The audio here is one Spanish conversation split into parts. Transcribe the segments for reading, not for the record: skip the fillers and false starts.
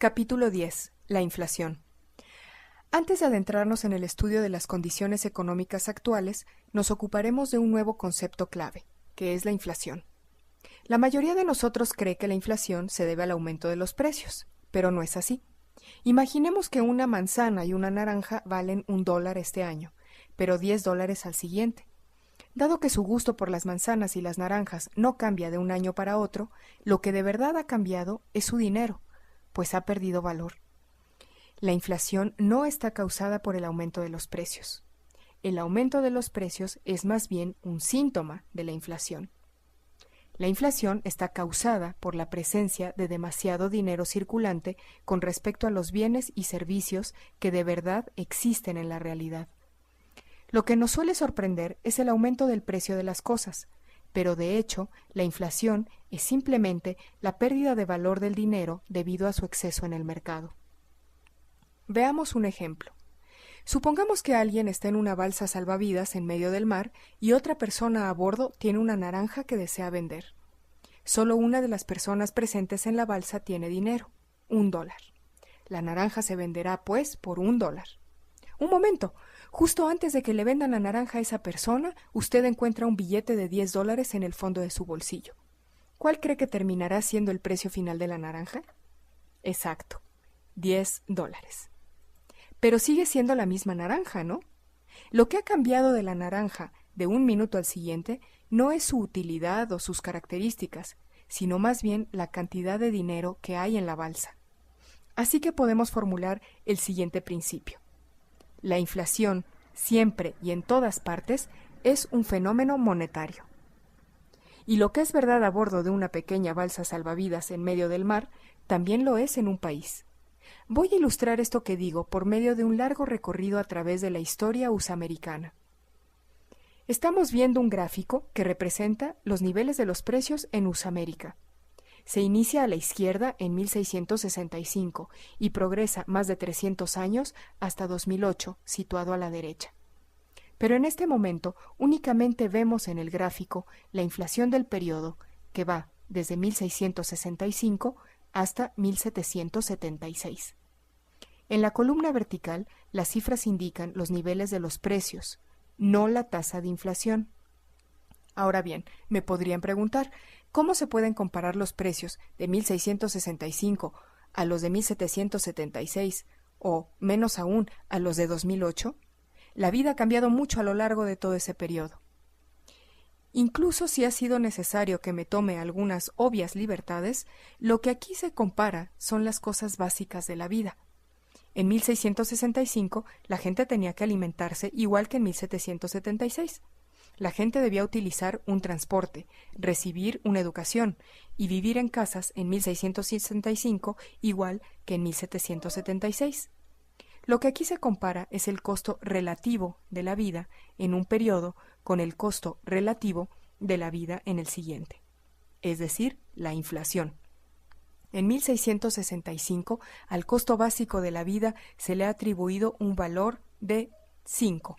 Capítulo 10. La inflación. Antes de adentrarnos en el estudio de las condiciones económicas actuales, nos ocuparemos de un nuevo concepto clave, que es la inflación. La mayoría de nosotros cree que la inflación se debe al aumento de los precios, pero no es así. Imaginemos que una manzana y una naranja valen $1 este año, pero $10 al siguiente. Dado que su gusto por las manzanas y las naranjas no cambia de un año para otro, lo que de verdad ha cambiado es su dinero, pues ha perdido valor. La inflación no está causada por el aumento de los precios. El aumento de los precios es más bien un síntoma de la inflación. La inflación está causada por la presencia de demasiado dinero circulante con respecto a los bienes y servicios que de verdad existen en la realidad. Lo que nos suele sorprender es el aumento del precio de las cosas, pero de hecho, la inflación es simplemente la pérdida de valor del dinero debido a su exceso en el mercado. Veamos un ejemplo. Supongamos que alguien está en una balsa salvavidas en medio del mar y otra persona a bordo tiene una naranja que desea vender. Solo una de las personas presentes en la balsa tiene dinero, $1. La naranja se venderá, pues, por $1. Un momento, justo antes de que le vendan la naranja a esa persona, usted encuentra un billete de $10 en el fondo de su bolsillo. ¿Cuál cree que terminará siendo el precio final de la naranja? Exacto, $10. Pero sigue siendo la misma naranja, ¿no? Lo que ha cambiado de la naranja de un minuto al siguiente no es su utilidad o sus características, sino más bien la cantidad de dinero que hay en la balsa. Así que podemos formular el siguiente principio. La inflación, siempre y en todas partes, es un fenómeno monetario. Y lo que es verdad a bordo de una pequeña balsa salvavidas en medio del mar, también lo es en un país. Voy a ilustrar esto que digo por medio de un largo recorrido a través de la historia USA-americana. Estamos viendo un gráfico que representa los niveles de los precios en USA-América. Se inicia a la izquierda en 1665 y progresa más de 300 años hasta 2008, situado a la derecha. Pero en este momento únicamente vemos en el gráfico la inflación del periodo, que va desde 1665 hasta 1776. En la columna vertical, las cifras indican los niveles de los precios, no la tasa de inflación. Ahora bien, me podrían preguntar, ¿cómo se pueden comparar los precios de 1665 a los de 1776 o, menos aún, a los de 2008? La vida ha cambiado mucho a lo largo de todo ese periodo. Incluso si ha sido necesario que me tome algunas obvias libertades, lo que aquí se compara son las cosas básicas de la vida. En 1665 la gente tenía que alimentarse igual que en 1776. La gente debía utilizar un transporte, recibir una educación y vivir en casas en 1665 igual que en 1776. Lo que aquí se compara es el costo relativo de la vida en un periodo con el costo relativo de la vida en el siguiente, es decir, la inflación. En 1665, al costo básico de la vida se le ha atribuido un valor de 5.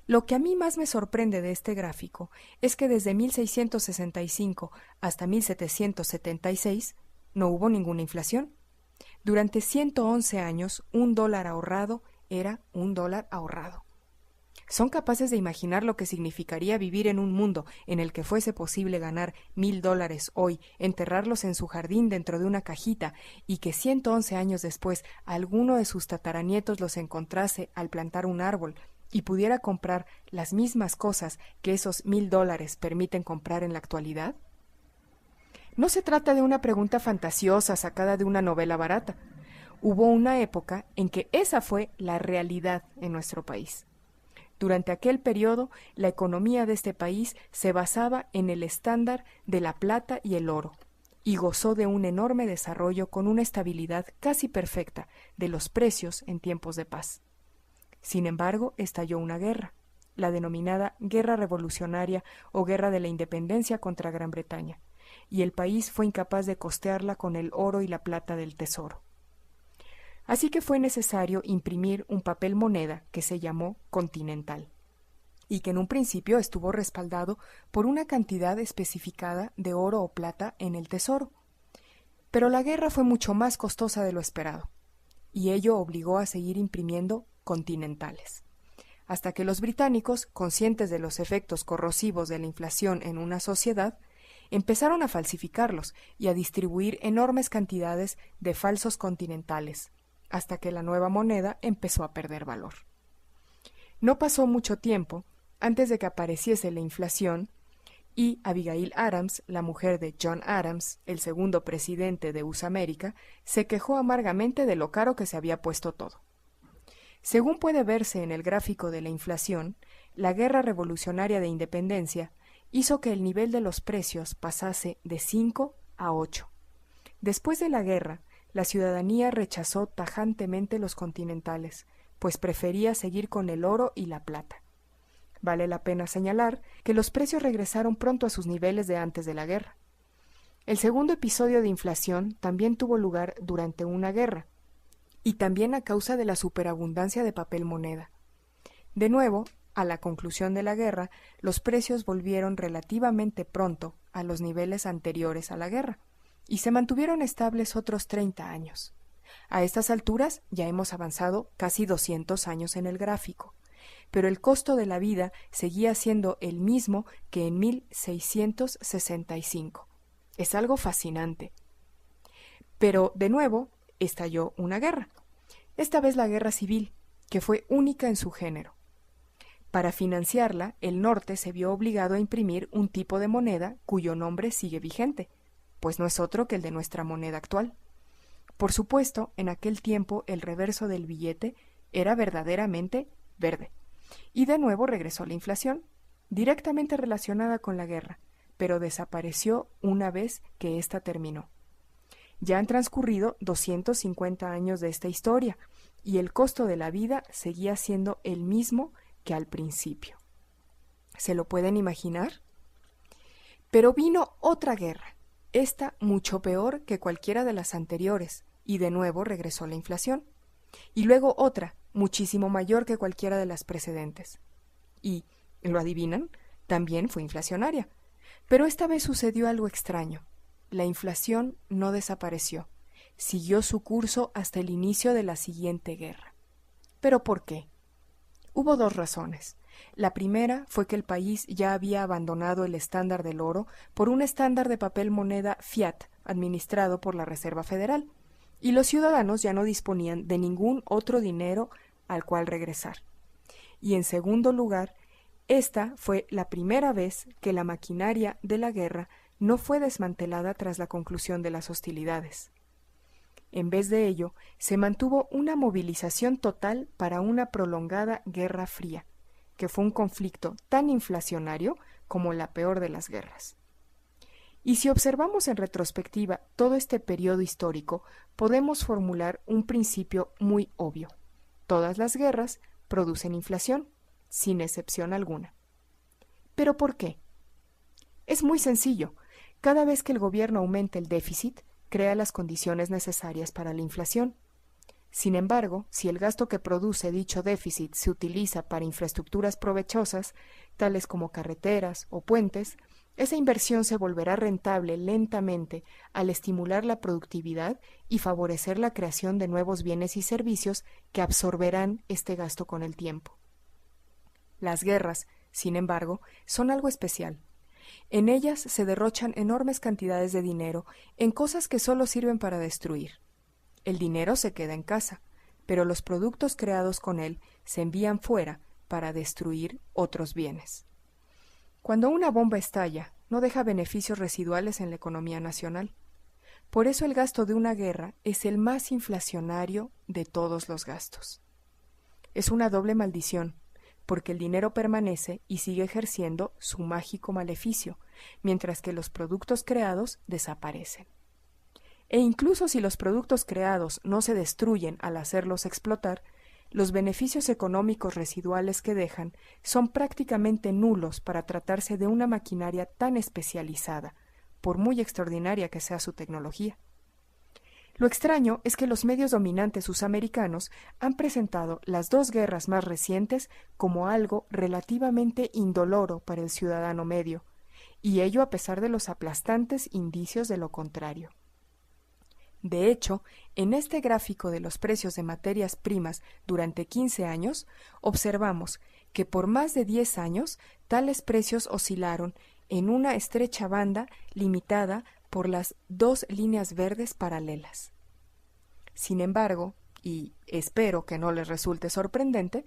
Lo que a mí más me sorprende de este gráfico es que desde 1665 hasta 1776 no hubo ninguna inflación. Durante 111 años, $1 ahorrado era $1 ahorrado. ¿Son capaces de imaginar lo que significaría vivir en un mundo en el que fuese posible ganar $1,000 hoy, enterrarlos en su jardín dentro de una cajita y que 111 años después alguno de sus tataranietos los encontrase al plantar un árbol y pudiera comprar las mismas cosas que esos $1,000 permiten comprar en la actualidad? No se trata de una pregunta fantasiosa sacada de una novela barata. Hubo una época en que esa fue la realidad en nuestro país. Durante aquel periodo, la economía de este país se basaba en el estándar de la plata y el oro, y gozó de un enorme desarrollo con una estabilidad casi perfecta de los precios en tiempos de paz. Sin embargo, estalló una guerra, la denominada Guerra Revolucionaria o Guerra de la Independencia contra Gran Bretaña, y el país fue incapaz de costearla con el oro y la plata del tesoro. Así que fue necesario imprimir un papel moneda que se llamó Continental, y que en un principio estuvo respaldado por una cantidad especificada de oro o plata en el tesoro. Pero la guerra fue mucho más costosa de lo esperado, y ello obligó a seguir imprimiendo continentales, hasta que los británicos, conscientes de los efectos corrosivos de la inflación en una sociedad, empezaron a falsificarlos y a distribuir enormes cantidades de falsos continentales, hasta que la nueva moneda empezó a perder valor. No pasó mucho tiempo antes de que apareciese la inflación y Abigail Adams, la mujer de John Adams, el segundo presidente de USA América, se quejó amargamente de lo caro que se había puesto todo. Según puede verse en el gráfico de la inflación, la Guerra Revolucionaria de Independencia hizo que el nivel de los precios pasase de 5 a 8. Después de la guerra, la ciudadanía rechazó tajantemente los continentales, pues prefería seguir con el oro y la plata. Vale la pena señalar que los precios regresaron pronto a sus niveles de antes de la guerra. El segundo episodio de inflación también tuvo lugar durante una guerra, y también a causa de la superabundancia de papel moneda. De nuevo, a la conclusión de la guerra, los precios volvieron relativamente pronto a los niveles anteriores a la guerra, y se mantuvieron estables otros 30 años. A estas alturas ya hemos avanzado casi 200 años en el gráfico, pero el costo de la vida seguía siendo el mismo que en 1665. Es algo fascinante. Pero, de nuevo, estalló una guerra. Esta vez la guerra civil, que fue única en su género. Para financiarla, el norte se vio obligado a imprimir un tipo de moneda cuyo nombre sigue vigente, pues no es otro que el de nuestra moneda actual. Por supuesto, en aquel tiempo el reverso del billete era verdaderamente verde. Y de nuevo regresó la inflación, directamente relacionada con la guerra, pero desapareció una vez que ésta terminó. Ya han transcurrido 250 años de esta historia, y el costo de la vida seguía siendo el mismo que al principio. ¿Se lo pueden imaginar? Pero vino otra guerra, esta mucho peor que cualquiera de las anteriores, y de nuevo regresó la inflación. Y luego otra, muchísimo mayor que cualquiera de las precedentes. Y, ¿lo adivinan? También fue inflacionaria. Pero esta vez sucedió algo extraño. La inflación no desapareció. Siguió su curso hasta el inicio de la siguiente guerra. ¿Pero por qué? Hubo dos razones. La primera fue que el país ya había abandonado el estándar del oro por un estándar de papel moneda fiat administrado por la Reserva Federal, y los ciudadanos ya no disponían de ningún otro dinero al cual regresar. Y en segundo lugar, esta fue la primera vez que la maquinaria de la guerra no fue desmantelada tras la conclusión de las hostilidades. En vez de ello, se mantuvo una movilización total para una prolongada Guerra Fría, que fue un conflicto tan inflacionario como la peor de las guerras. Y si observamos en retrospectiva todo este periodo histórico, podemos formular un principio muy obvio. Todas las guerras producen inflación, sin excepción alguna. ¿Pero por qué? Es muy sencillo. Cada vez que el gobierno aumenta el déficit, crea las condiciones necesarias para la inflación. Sin embargo, si el gasto que produce dicho déficit se utiliza para infraestructuras provechosas, tales como carreteras o puentes, esa inversión se volverá rentable lentamente al estimular la productividad y favorecer la creación de nuevos bienes y servicios que absorberán este gasto con el tiempo. Las guerras, sin embargo, son algo especial. En ellas se derrochan enormes cantidades de dinero en cosas que solo sirven para destruir. El dinero se queda en casa, pero los productos creados con él se envían fuera para destruir otros bienes. Cuando una bomba estalla, no deja beneficios residuales en la economía nacional. Por eso el gasto de una guerra es el más inflacionario de todos los gastos. Es una doble maldición, porque el dinero permanece y sigue ejerciendo su mágico maleficio, mientras que los productos creados desaparecen. E incluso si los productos creados no se destruyen al hacerlos explotar, los beneficios económicos residuales que dejan son prácticamente nulos para tratarse de una maquinaria tan especializada, por muy extraordinaria que sea su tecnología. Lo extraño es que los medios dominantes susamericanos han presentado las dos guerras más recientes como algo relativamente indoloro para el ciudadano medio, y ello a pesar de los aplastantes indicios de lo contrario. De hecho, en este gráfico de los precios de materias primas durante 15 años, observamos que por más de 10 años tales precios oscilaron en una estrecha banda limitada por las dos líneas verdes paralelas. Sin embargo, y espero que no les resulte sorprendente,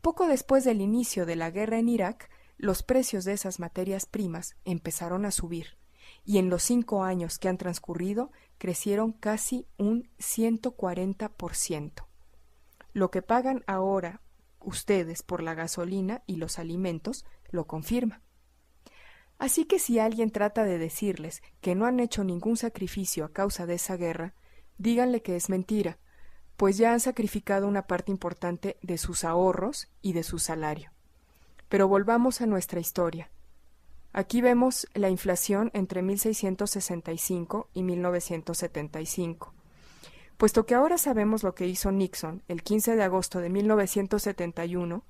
poco después del inicio de la guerra en Irak, los precios de esas materias primas empezaron a subir, y en los 5 años que han transcurrido crecieron casi un 140%. Lo que pagan ahora ustedes por la gasolina y los alimentos lo confirma. Así que si alguien trata de decirles que no han hecho ningún sacrificio a causa de esa guerra, díganle que es mentira, pues ya han sacrificado una parte importante de sus ahorros y de su salario. Pero volvamos a nuestra historia. Aquí vemos la inflación entre 1665 y 1975. Puesto que ahora sabemos lo que hizo Nixon el 15 de agosto de 1971,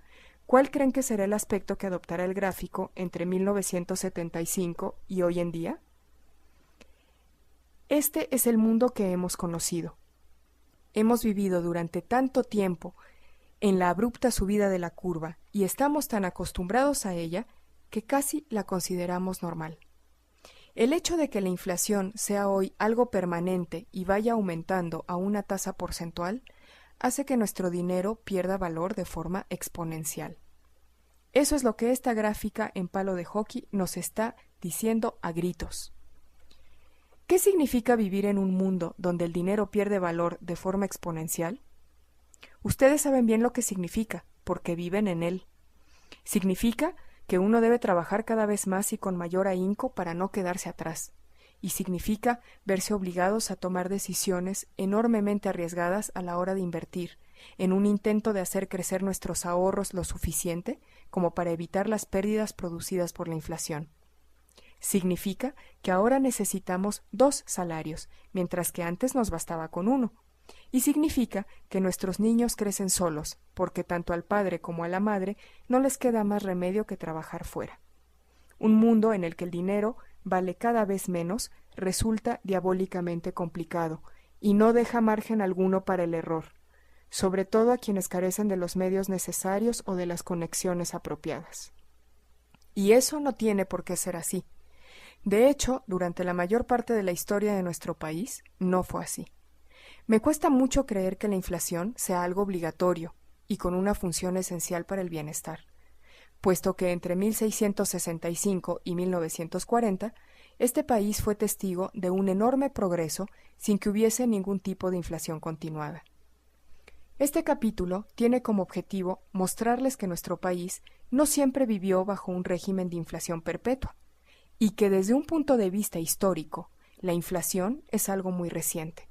¿cuál creen que será el aspecto que adoptará el gráfico entre 1975 y hoy en día? Este es el mundo que hemos conocido. Hemos vivido durante tanto tiempo en la abrupta subida de la curva y estamos tan acostumbrados a ella que casi la consideramos normal. El hecho de que la inflación sea hoy algo permanente y vaya aumentando a una tasa porcentual hace que nuestro dinero pierda valor de forma exponencial. Eso es lo que esta gráfica en palo de hockey nos está diciendo a gritos. ¿Qué significa vivir en un mundo donde el dinero pierde valor de forma exponencial? Ustedes saben bien lo que significa, porque viven en él. Significa que uno debe trabajar cada vez más y con mayor ahínco para no quedarse atrás, y significa verse obligados a tomar decisiones enormemente arriesgadas a la hora de invertir, en un intento de hacer crecer nuestros ahorros lo suficiente como para evitar las pérdidas producidas por la inflación. Significa que ahora necesitamos 2 salarios, mientras que antes nos bastaba con 1. Y significa que nuestros niños crecen solos, porque tanto al padre como a la madre no les queda más remedio que trabajar fuera. Un mundo en el que el dinero vale cada vez menos resulta diabólicamente complicado y no deja margen alguno para el error, sobre todo a quienes carecen de los medios necesarios o de las conexiones apropiadas. Y eso no tiene por qué ser así. De hecho, durante la mayor parte de la historia de nuestro país, no fue así. Me cuesta mucho creer que la inflación sea algo obligatorio y con una función esencial para el bienestar, puesto que entre 1665 y 1940 este país fue testigo de un enorme progreso sin que hubiese ningún tipo de inflación continuada. Este capítulo tiene como objetivo mostrarles que nuestro país no siempre vivió bajo un régimen de inflación perpetua, y que desde un punto de vista histórico, la inflación es algo muy reciente.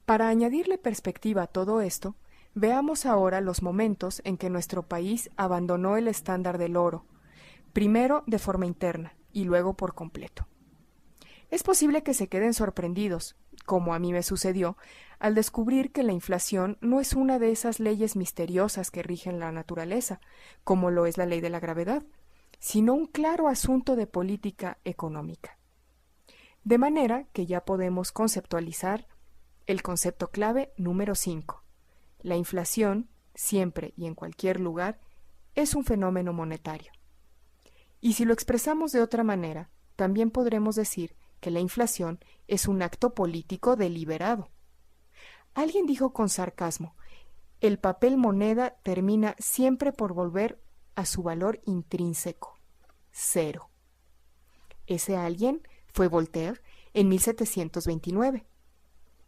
Para añadirle perspectiva a todo esto, veamos ahora los momentos en que nuestro país abandonó el estándar del oro, primero de forma interna y luego por completo. Es posible que se queden sorprendidos, como a mí me sucedió, al descubrir que la inflación no es una de esas leyes misteriosas que rigen la naturaleza, como lo es la ley de la gravedad, sino un claro asunto de política económica. De manera que ya podemos conceptualizar el concepto clave número 5. La inflación, siempre y en cualquier lugar, es un fenómeno monetario. Y si lo expresamos de otra manera, también podremos decir que la inflación es un acto político deliberado. Alguien dijo con sarcasmo, el papel moneda termina siempre por volver a su valor intrínseco, 0. Ese alguien fue Voltaire en 1729.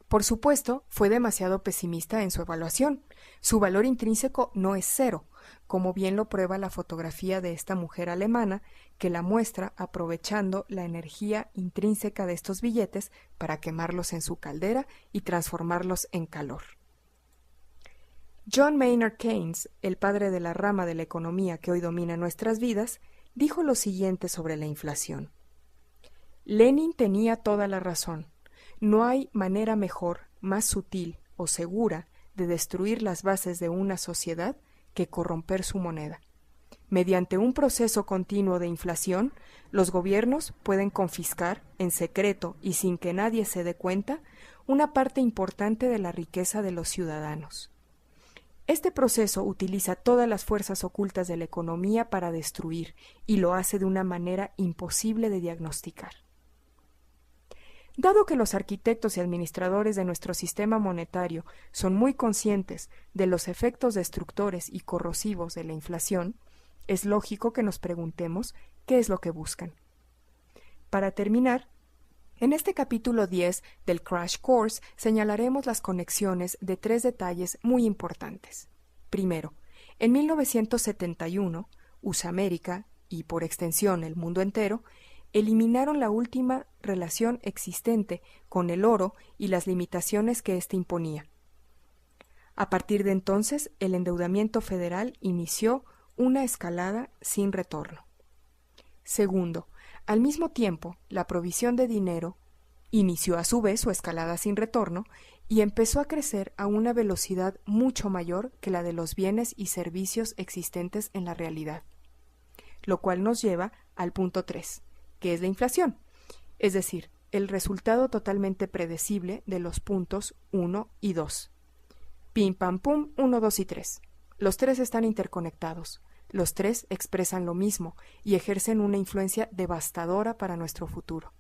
Por supuesto, fue demasiado pesimista en su evaluación. Su valor intrínseco no es 0, como bien lo prueba la fotografía de esta mujer alemana que la muestra aprovechando la energía intrínseca de estos billetes para quemarlos en su caldera y transformarlos en calor. John Maynard Keynes, el padre de la rama de la economía que hoy domina nuestras vidas, dijo lo siguiente sobre la inflación. Lenin tenía toda la razón. No hay manera mejor, más sutil o segura de destruir las bases de una sociedad que corromper su moneda. Mediante un proceso continuo de inflación, los gobiernos pueden confiscar, en secreto y sin que nadie se dé cuenta, una parte importante de la riqueza de los ciudadanos. Este proceso utiliza todas las fuerzas ocultas de la economía para destruir, y lo hace de una manera imposible de diagnosticar. Dado que los arquitectos y administradores de nuestro sistema monetario son muy conscientes de los efectos destructores y corrosivos de la inflación, es lógico que nos preguntemos qué es lo que buscan. Para terminar, en este capítulo 10 del Crash Course señalaremos las conexiones de 3 detalles muy importantes. Primero, en 1971, USA América, y por extensión el mundo entero, eliminaron la última relación existente con el oro y las limitaciones que éste imponía. A partir de entonces, el endeudamiento federal inició una escalada sin retorno. Segundo, al mismo tiempo, la provisión de dinero inició a su vez su escalada sin retorno y empezó a crecer a una velocidad mucho mayor que la de los bienes y servicios existentes en la realidad. Lo cual nos lleva al punto 3, que es la inflación, es decir, el resultado totalmente predecible de los puntos 1 y 2. Pim pam pum, 1, 2 y 3. Los 3 están interconectados. Los 3 expresan lo mismo y ejercen una influencia devastadora para nuestro futuro.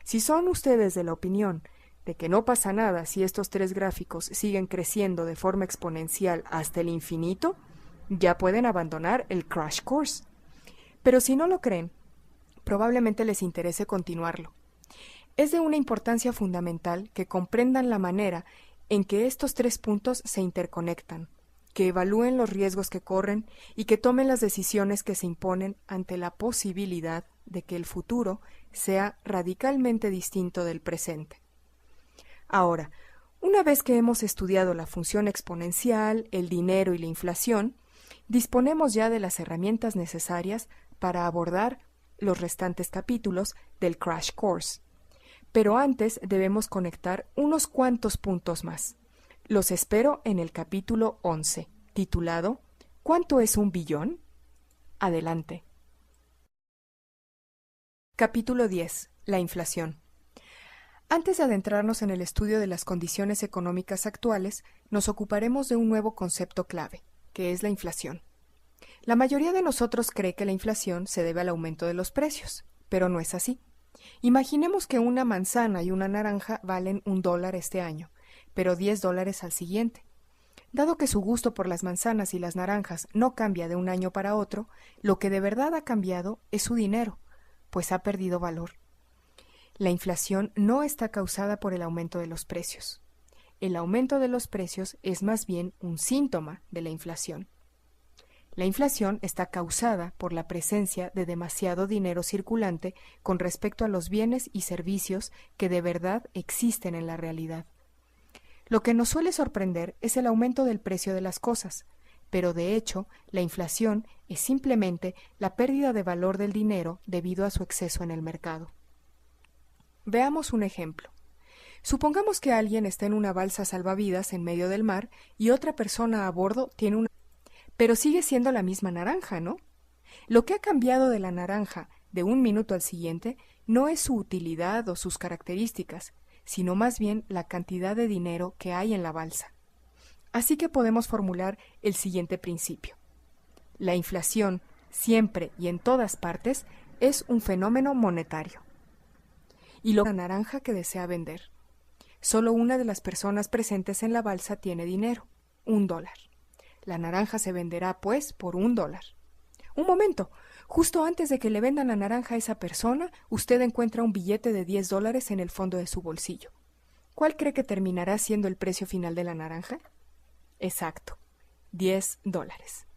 Si son ustedes de la opinión de que no pasa nada si estos 3 gráficos siguen creciendo de forma exponencial hasta el infinito, ya pueden abandonar el Crash Course. Pero si no lo creen, probablemente les interese continuarlo. Es de una importancia fundamental que comprendan la manera en que estos 3 puntos se interconectan, que evalúen los riesgos que corren y que tomen las decisiones que se imponen ante la posibilidad de que el futuro sea radicalmente distinto del presente. Ahora, una vez que hemos estudiado la función exponencial, el dinero y la inflación, disponemos ya de las herramientas necesarias para abordar los restantes capítulos del Crash Course. Pero antes debemos conectar unos cuantos puntos más. Los espero en el capítulo 11, titulado ¿Cuánto es un billón? Adelante. Capítulo 10. La inflación. Antes de adentrarnos en el estudio de las condiciones económicas actuales, nos ocuparemos de un nuevo concepto clave, que es la inflación. La mayoría de nosotros cree que la inflación se debe al aumento de los precios, pero no es así. Imaginemos que una manzana y una naranja valen $1 este año, pero $10 al siguiente. Dado que su gusto por las manzanas y las naranjas no cambia de un año para otro, lo que de verdad ha cambiado es su dinero, pues ha perdido valor. La inflación no está causada por el aumento de los precios. El aumento de los precios es más bien un síntoma de la inflación. La inflación está causada por la presencia de demasiado dinero circulante con respecto a los bienes y servicios que de verdad existen en la realidad. Lo que nos suele sorprender es el aumento del precio de las cosas, pero de hecho, la inflación es simplemente la pérdida de valor del dinero debido a su exceso en el mercado. Veamos un ejemplo. Supongamos que alguien está en una balsa salvavidas en medio del mar y otra persona a bordo tiene una... Pero sigue siendo la misma naranja, ¿no? Lo que ha cambiado de la naranja de un minuto al siguiente no es su utilidad o sus características, sino más bien la cantidad de dinero que hay en la balsa. Así que podemos formular el siguiente principio. La inflación, siempre y en todas partes, es un fenómeno monetario. Y la naranja que desea vender. Solo una de las personas presentes en la balsa tiene dinero, $1. La naranja se venderá, pues, por $1. Un momento, justo antes de que le vendan la naranja a esa persona, usted encuentra un billete de $10 en el fondo de su bolsillo. ¿Cuál cree que terminará siendo el precio final de la naranja? Exacto, $10.